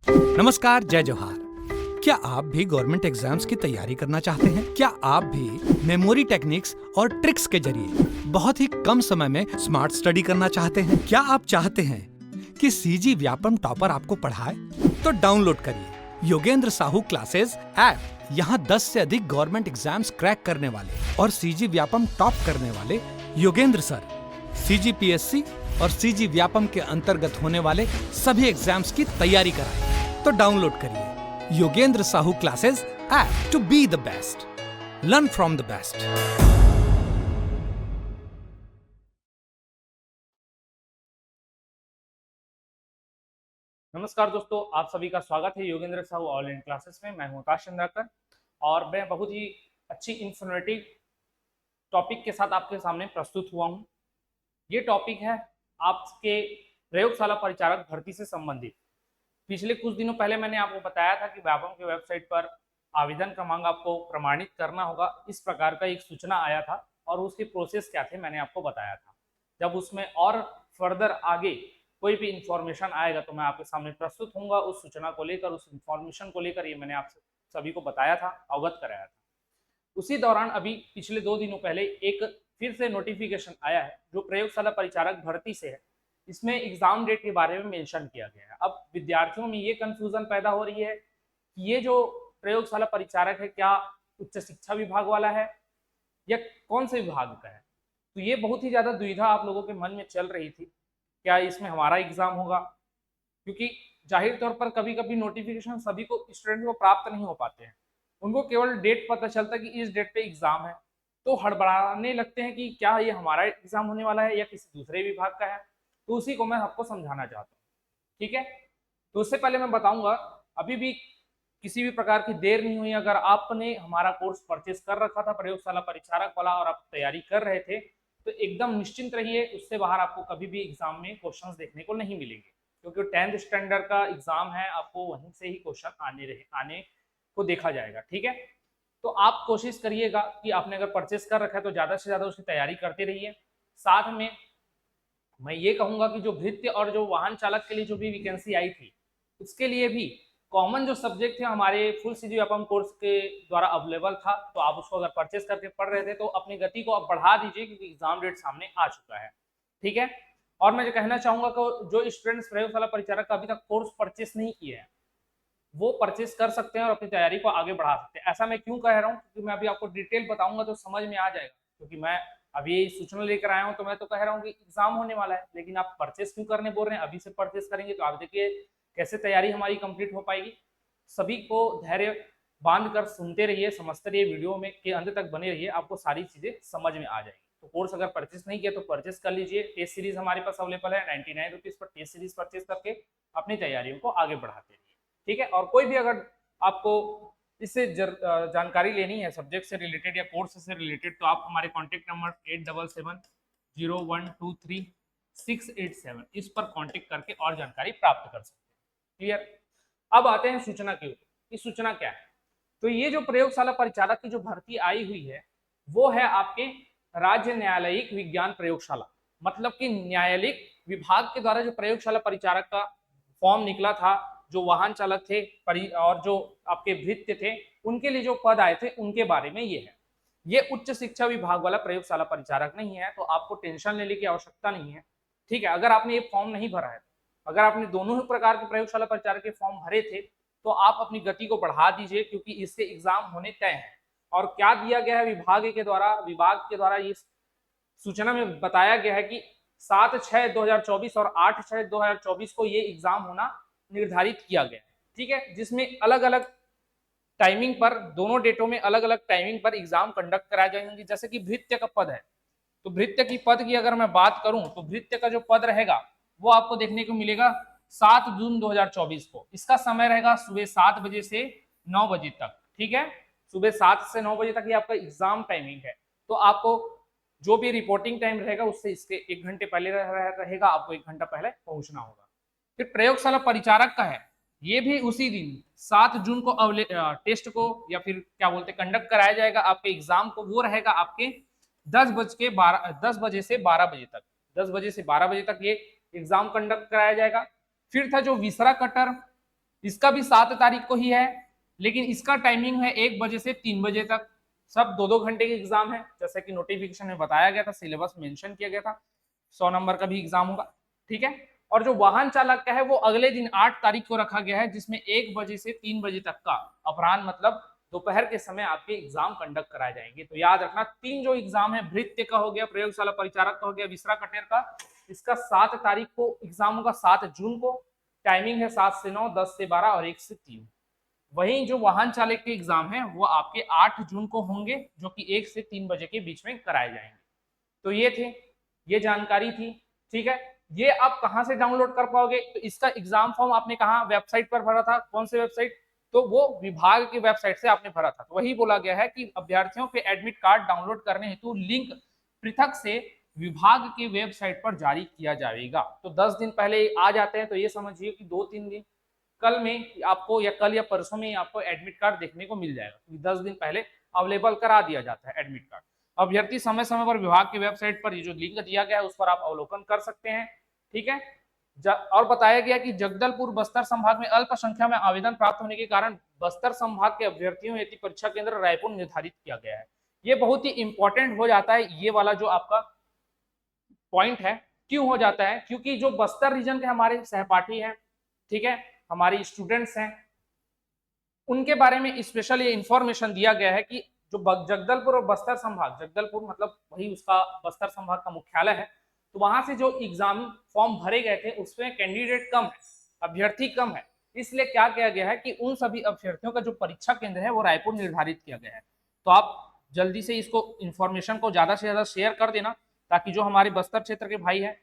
नमस्कार, जय जोहार। क्या आप भी गवर्नमेंट एग्जाम्स की तैयारी करना चाहते हैं? क्या आप भी मेमोरी टेक्निक्स और ट्रिक्स के जरिए बहुत ही कम समय में स्मार्ट स्टडी करना चाहते हैं? क्या आप चाहते हैं कि सीजी व्यापम टॉपर आपको पढ़ाए? तो डाउनलोड करिए योगेंद्र साहू क्लासेस ऐप। यहाँ 10 से अधिक गवर्नमेंट एग्जाम्स क्रैक करने वाले और सीजी व्यापम टॉप करने वाले योगेंद्र सर सीजीपीएससी और सीजी व्यापम के अंतर्गत होने वाले सभी एग्जाम्स की तैयारी कराएं। तो डाउनलोड करिए Yogendra Sahu classes app to be the best, learn from the best. नमस्कार दोस्तों, आप सभी का स्वागत है योगेंद्र साहू ऑनलाइन क्लासेस में। मैं हूं आकाश चंद्राकर और मैं बहुत ही अच्छी इंफॉर्मेटिव टॉपिक के साथ आपके सामने प्रस्तुत हुआ हूं। ये टॉपिक है आपके प्रयोगशाला परिचारक भर्ती से संबंधित। पिछले कुछ दिनों पहले मैंने आपको बताया था कि व्यापम के वेबसाइट पर आवेदन क्रमांक आपको प्रमाणित करना होगा, इस प्रकार का एक सूचना आया था और उसके प्रोसेस क्या थे मैंने आपको बताया था। जब उसमें और फर्दर आगे कोई भी इंफॉर्मेशन आएगा तो मैं आपके सामने प्रस्तुत होऊंगा। उस सूचना को लेकर, उस इंफॉर्मेशन को लेकर ये मैंने आप सभी को बताया था, अवगत कराया था। उसी दौरान अभी पिछले 2 दिनों पहले एक फिर से नोटिफिकेशन आया है जो प्रयोगशाला परिचारक भर्ती से है। इसमें एग्जाम डेट के बारे में मेंशन किया गया है। अब विद्यार्थियों में ये कंफ्यूजन पैदा हो रही है कि ये जो प्रयोगशाला परिचारक है क्या उच्च शिक्षा विभाग वाला है या कौन से विभाग का है। तो ये बहुत ही ज्यादा दुविधा आप लोगों के मन में चल रही थी, क्या इसमें हमारा एग्जाम होगा, क्योंकि जाहिर तौर पर कभी कभी नोटिफिकेशन सभी को स्टूडेंट को प्राप्त नहीं हो पाते हैं। उनको केवल डेट पता चलता है कि इस डेट पे एग्जाम है, तो हड़बड़ाने लगते हैं कि क्या ये हमारा एग्जाम होने वाला है या किसी दूसरे विभाग का है। तो उसी को मैं आपको समझाना चाहता हूँ, ठीक है। तो उससे पहले मैं बताऊंगा, अभी भी किसी भी प्रकार की देर नहीं हुई। अगर आपने हमारा कोर्स परचेस कर रखा था प्रयोगशाला परिचारक वाला और आप तैयारी कर रहे थे तो एकदम निश्चिंत रहिए, उससे बाहर आपको कभी भी एग्जाम में क्वेश्चंस देखने को नहीं मिलेंगे, क्योंकि 10th स्टैंडर्ड का एग्जाम है, आपको वहीं से ही क्वेश्चन आने को देखा जाएगा, ठीक है। तो आप कोशिश करिएगा कि आपने अगर परचेस कर रखा है तो ज्यादा से ज्यादा उसकी तैयारी करते रहिए। साथ में मैं ये कहूंगा कि जो भृत्य और जो वाहन चालक के लिए जो भी वैकेंसी आई थी उसके लिए भी कॉमन जो सब्जेक्ट थे हमारे फुल सीजी व्यापम कोर्स के द्वारा अवेलेबल था, तो आप उसको अगर परचेस करके पढ़ रहे थे तो अपनी गति को आप बढ़ा दीजिए, क्योंकि एग्जाम डेट सामने आ चुका है, ठीक है। और मैं जो कहना चाहूंगा कि जो स्टूडेंट्स प्रयोगशाला परिचारक का अभी तक कोर्स परचेस नहीं किए हैं वो परचेस कर सकते हैं और अपनी तैयारी को आगे बढ़ा सकते हैं। ऐसा मैं क्यों कह रहा हूँ, क्योंकि मैं अभी आपको डिटेल बताऊंगा तो समझ में आ जाएगा। क्योंकि मैं अभी सूचना लेकर आया हूँ तो मैं तो कह रहा हूँ कि एग्जाम होने वाला है, लेकिन आप परचेस क्यों करने बोल रहे हैं। अभी से परचेस करेंगे तो आप देखिए कैसे तैयारी हमारी कंप्लीट हो पाएगी। सभी को धैर्य बांध कर सुनते रहिए, समझते रहिए, वीडियो में के अंत तक बने रहिए, आपको सारी चीजें समझ में आ जाएगी। तो कोर्स अगर परचेस नहीं किया तो परचेस कर लीजिए। टेस्ट सीरीज हमारे पास अवेलेबल है 99 rupees per. Test series purchase करके अपनी तैयारियों को आगे बढ़ाते रहिए, ठीक है। और कोई भी अगर आपको इससे जानकारी लेनी है सब्जेक्ट से रिलेटेड या कोर्स से रिलेटेड तो आप हमारे कॉन्टेक्ट नंबर 8770133687 इस पर कॉन्टेक्ट करके और जानकारी प्राप्त कर सकते हैं, क्लियर। अब आते हैं सूचना के ऊपर, ये सूचना क्या है। तो ये जो प्रयोगशाला परिचालक की जो भर्ती आई हुई है वो है आपके राज्य न्यायालयिक विज्ञान प्रयोगशाला, मतलब कि न्यायालयिक विभाग के द्वारा जो प्रयोगशाला परिचारक का फॉर्म निकला था, जो वाहन चालक थे और जो आपके भृत्य थे उनके लिए जो पद आए थे उनके बारे में ये है। ये उच्च शिक्षा विभाग वाला प्रयोगशाला परिचारक नहीं है, तो आपको टेंशन लेने की आवश्यकता नहीं है, ठीक है। अगर आपने ये फॉर्म नहीं भरा है, अगर आपने दोनों ही प्रकार के प्रयोगशाला परिचारक के फॉर्म भरे थे तो आप अपनी गति को बढ़ा दीजिए, क्योंकि इससे एग्जाम होने तय है। और क्या दिया गया है विभाग के द्वारा ये सूचना में बताया गया है कि 7/6/2024 और 8/6/2024 को ये एग्जाम होना निर्धारित किया गया है, ठीक है। जिसमें अलग अलग टाइमिंग पर, दोनों डेटों में अलग अलग टाइमिंग पर एग्जाम कंडक्ट कराए जाएंगे। जैसे कि भृत्य का पद है, तो भृत्य की पद की अगर मैं बात करूं तो भृत्य का जो पद रहेगा वो आपको देखने को मिलेगा 7 जून 2024 को। इसका समय रहेगा सुबह 7 बजे से 9 बजे तक, ठीक है। सुबह 7 से 9 बजे तक ये आपका एग्जाम टाइमिंग है। तो आपको जो भी रिपोर्टिंग टाइम रहेगा उससे इसके 1 घंटे पहले रहेगा, आपको 1 घंटा पहले पहुंचना होगा। फिर प्रयोगशाला परिचारक का है, ये भी उसी दिन 7 जून को टेस्ट को या फिर क्या बोलते कंडक्ट कराया जाएगा आपके एग्जाम को। वो रहेगा आपके 10 बजे से 12 बजे तक, 10 बजे से 12 बजे तक ये एग्जाम कंडक्ट कराया जाएगा। फिर था जो विसरा कटर इसका भी 7 तारीख को ही है, लेकिन इसका टाइमिंग है 1 बजे से 3 बजे तक। सब 2-2 घंटे के एग्जाम है, जैसे कि नोटिफिकेशन में बताया गया था, सिलेबस मेंशन किया गया था। 100 नंबर का भी एग्जाम होगा, ठीक है। और जो वाहन चालक का है वो अगले दिन 8 तारीख को रखा गया है, जिसमें 1 बजे से 3 बजे तक का अपराह्न मतलब दोपहर के समय आपके एग्जाम कंडक्ट कराए जाएंगे। तो याद रखना 3 जो एग्जाम है, भृत्य का हो गया, प्रयोगशाला परिचारक का हो गया, विसरा कटेर का, इसका 7 तारीख को एग्जाम होगा, 7 जून को। टाइमिंग है 7 से 9, 10 से 12 और 1 से 3। वहीं जो वाहन चालक के एग्जाम है वो आपके 8 जून को होंगे, जो कि 1 से 3 बजे के बीच में कराए जाएंगे। तो ये जानकारी थी, ठीक है। ये आप कहां से डाउनलोड कर पाओगे? तो इसका एग्जाम फॉर्म आपने कहा वेबसाइट पर भरा था, कौन से वेबसाइट? तो वो विभाग की वेबसाइट से आपने भरा था। तो वही बोला गया है कि अभ्यर्थियों के एडमिट कार्ड डाउनलोड करने हेतु लिंक पृथक से विभाग की वेबसाइट पर जारी किया जाएगा। तो 10 दिन पहले आ जाते हैं, तो ये समझिए कि 2-3 दिन कल में आपको, या कल या परसों में आपको एडमिट कार्ड देखने को मिल जाएगा, क्योंकि 10 दिन पहले अवेलेबल करा दिया जाता है एडमिट कार्ड। अभ्यर्थी समय समय पर विभाग की वेबसाइट पर ये जो लिंक दिया गया है उस पर आप अवलोकन कर सकते हैं, ठीक है। और बताया गया कि जगदलपुर बस्तर संभाग में अल्प संख्या में आवेदन प्राप्त होने के कारण बस्तर संभाग के अभ्यर्थियों हेतु परीक्षा केंद्र रायपुर निर्धारित किया गया है। ये बहुत ही इंपॉर्टेंट हो जाता है, ये वाला जो आपका पॉइंट है। क्यों हो जाता है? क्योंकि जो बस्तर रीजन के हमारे सहपाठी हैं, ठीक है, हमारी स्टूडेंट्स हैं, उनके बारे में स्पेशल ये इंफॉर्मेशन दिया गया है कि जो जगदलपुर और बस्तर संभाग, जगदलपुर मतलब वही उसका बस्तर संभाग का मुख्यालय है, तो वहां से जो एग्जाम फॉर्म भरे गए थे उसमें कैंडिडेट कम है, अभ्यर्थी कम है। इसलिए क्या किया गया है कि उन सभी अभ्यर्थियों का जो परीक्षा केंद्र है वो रायपुर निर्धारित किया गया है। तो आप जल्दी से इसको इंफॉर्मेशन को ज्यादा से ज्यादा शेयर कर देना, ताकि जो हमारे बस्तर क्षेत्र के भाई हैं,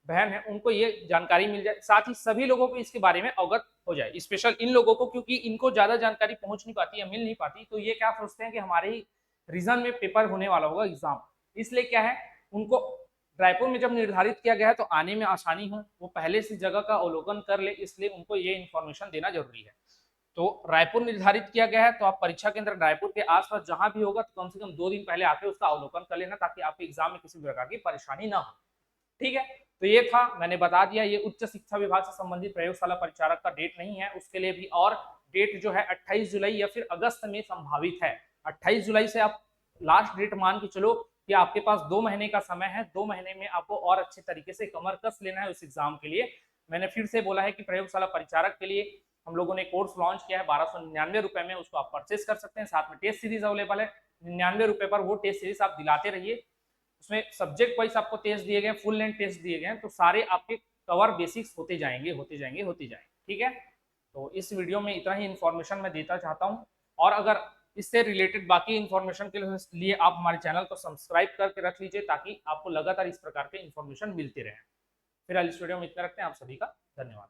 बहन है, उनको ये जानकारी मिल जाए, साथ ही सभी लोगों को इसके बारे में अवगत हो जाए, स्पेशल इन लोगों को, क्योंकि इनको ज्यादा जानकारी पहुंच नहीं पाती या मिल नहीं पाती। तो ये क्या सोचते हैं कि हमारे ही रीजन में पेपर होने वाला होगा एग्जाम, इसलिए क्या है, उनको रायपुर में जब निर्धारित किया गया है तो आने में आसानी हो, वो पहले से जगह का अवलोकन कर ले, इसलिए उनको ये इन्फॉर्मेशन देना जरूरी है। तो रायपुर निर्धारित किया गया है, तो आप परीक्षा केंद्र रायपुर के आसपास जहां भी होगा तो कम से कम 2 दिन पहले आके उसका अवलोकन कर लेना, ताकि आपके एग्जाम में किसी प्रकार की परेशानी ना हो, ठीक है। तो ये था, मैंने बता दिया, ये उच्च शिक्षा विभाग से संबंधित प्रयोगशाला परिचारक का डेट नहीं है, उसके लिए भी और डेट जो है 28 जुलाई या फिर अगस्त में संभावित है। 28 जुलाई से आप लास्ट डेट मान के चलो कि आपके पास 2 महीने का समय है, 2 महीने में आपको और अच्छे तरीके से कमर कस लेना है उस एग्जाम के लिए। मैंने फिर से बोला है कि प्रयोगशाला परिचारक के लिए हम लोगों ने कोर्स लॉन्च किया है 1299 रुपए में, उसको आप परचेस कर सकते हैं। साथ में टेस्ट सीरीज अवेलेबल है 99 रुपए पर, वो टेस्ट सीरीज आप दिलाते रहिए। उसमें सब्जेक्ट वाइज आपको टेस्ट दिए गए, फुल लेंथ टेस्ट दिए गए, तो सारे आपके कवर बेसिक्स होते जाएंगे होते जाएंगे होते जाएंगे, ठीक है। तो इस वीडियो में इतना ही इन्फॉर्मेशन मैं देता चाहता हूँ, और अगर इससे रिलेटेड बाकी इन्फॉर्मेशन के लिए आप हमारे चैनल को सब्सक्राइब करके रख लीजिए, ताकि आपको लगातार इस प्रकार के इन्फॉर्मेशन मिलते रहे। फिर इस वीडियो में इतना रखते हैं, आप सभी का धन्यवाद।